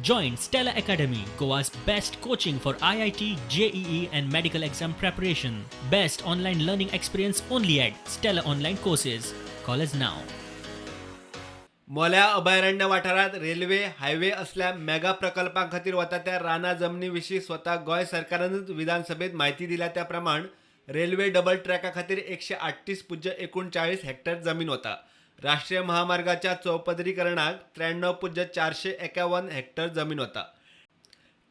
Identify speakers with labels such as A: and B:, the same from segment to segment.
A: Join Stella Academy, Goa's best coaching for IIT, JEE and medical exam preparation. Best online learning experience only at Stella Online Courses. Call us now.
B: मोल्या अभयारण्य वाठारात railway highway असल्या mega प्रकल्पांखातीर वता त्या राना जमनीविशीं स्वता गोंय सरकारानच विधानसभेत म्हायती दिल्या त्या प्रमाण रेल्वे डबल ट्रॅका खातीर 138.39 हेक्टर जमीन वता. राष्ट्रीय महामार्गाच्या चौपदरीकरणाक 93.451 हेक्टर जमीन वता.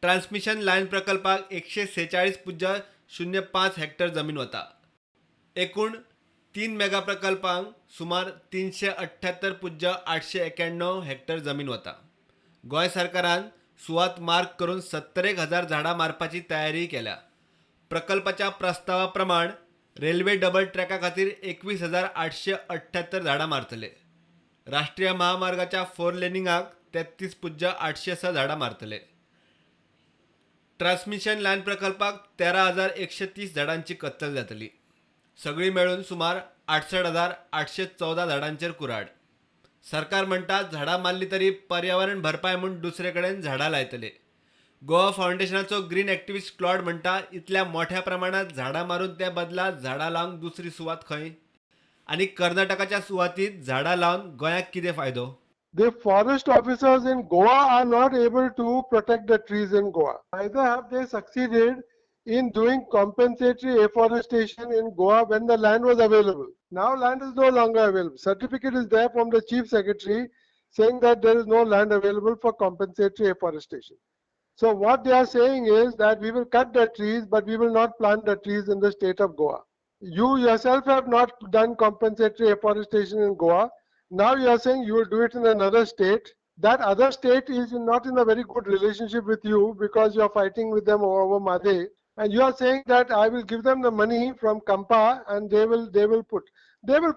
B: ट्रान्समिशन लायन प्रकल्पाक 146.05 हेक्टर जमीन वता. एकूण 3 मेगा प्रकल्पांक सुमार 378.891 हेक्टर जमीन वता. गोंय सरकारान सुवात मार्क करून 70,000 झाडां मारपाची तयारी केल्या. प्रकल्पाच्या प्रस्तावा प्रमाण रेल्वे डबल ट्रॅका खातीर 21,878 झाडां मारतले. राष्ट्रीय महामार्गाच्या 4 लेनिंगाक 33.806 झाडां मारतले. ट्रान्समिशन लायन प्रकल्पाक 13,130 झाडांची कत्तल जातली. सगळी मेळून सुमार 68,814 झाडांचेर कुराड. सरकार म्हणटा झाडां मारली तरी पर्यावरण भरपाय म्हूण दुसरे कडेन झाडां लायतले. गोवा फावंडेशनाचो ग्रीन एक्टिविस्ट क्लॉड म्हणटा इतल्या मोठ्या प्रमाणात झाडां मारून त्या बदला झाडां लावंक दुसरी सुवात खंय? आनी कर्नाटकाच्या सुवातीत झाडां लावन गोंयाक कितें फायदो?
C: The forest officers in Goa are not able to protect the trees in Goa. Neither have they succeeded in doing compensatory afforestation in Goa when the land was available. Now land is no longer available. Certificate is there from the Chief Secretary saying that there is no land available for compensatory afforestation. So what they are saying is that we will cut the trees, but we will not plant the trees in the state of Goa. You yourself have not done compensatory afforestation in Goa. Now you are saying you will do it in another state. That other state is not in a very good relationship with you because you are fighting with them over Madhe. And you are saying that I will give them the money from Kampa and they will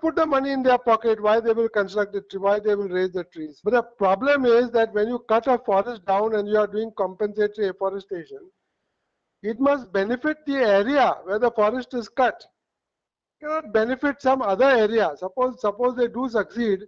C: put the money in their pocket. Why they will construct the tree, why they will raise the trees. But the problem is that when you cut a forest down and you are doing compensatory afforestation, it must benefit the area where the forest is cut. It cannot benefit some other area. Suppose they do succeed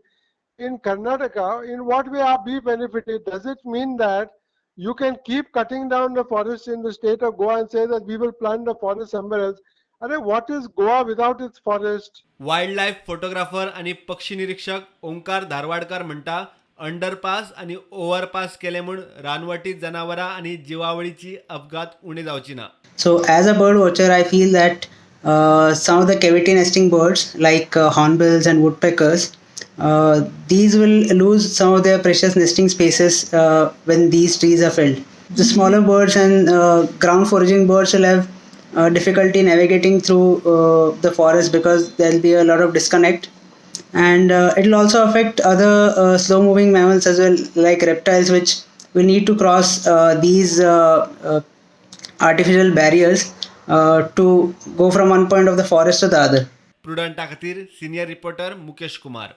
C: in Karnataka, in what way are we benefited? Does it mean that you can keep cutting down the forest in the state of Goa and say that we will plant the forest somewhere else? What is Goa without its forest?
B: Wild life photographer आणि पक्षी निरीक्षक ओंकार धारवाडकर म्हणटा underpass आणि ओव्हरपास केले म्हूण रानवटी जनावरां आणि जिवावळीची अपघात उणे जावची ना.
D: So as a bird watcher, I feel that some of the cavity nesting birds like hornbills and woodpeckers, these will lose some of their precious nesting spaces when these trees are felled. The smaller birds and ground foraging birds will have difficulty navigating through the forest because there will be a lot of disconnect, and it will also affect other slow moving mammals as well, like reptiles, which will need to cross these artificial barriers to go from one point of the forest to the other.
B: प्रुडंटा खातीर senior reporter Mukesh Kumar.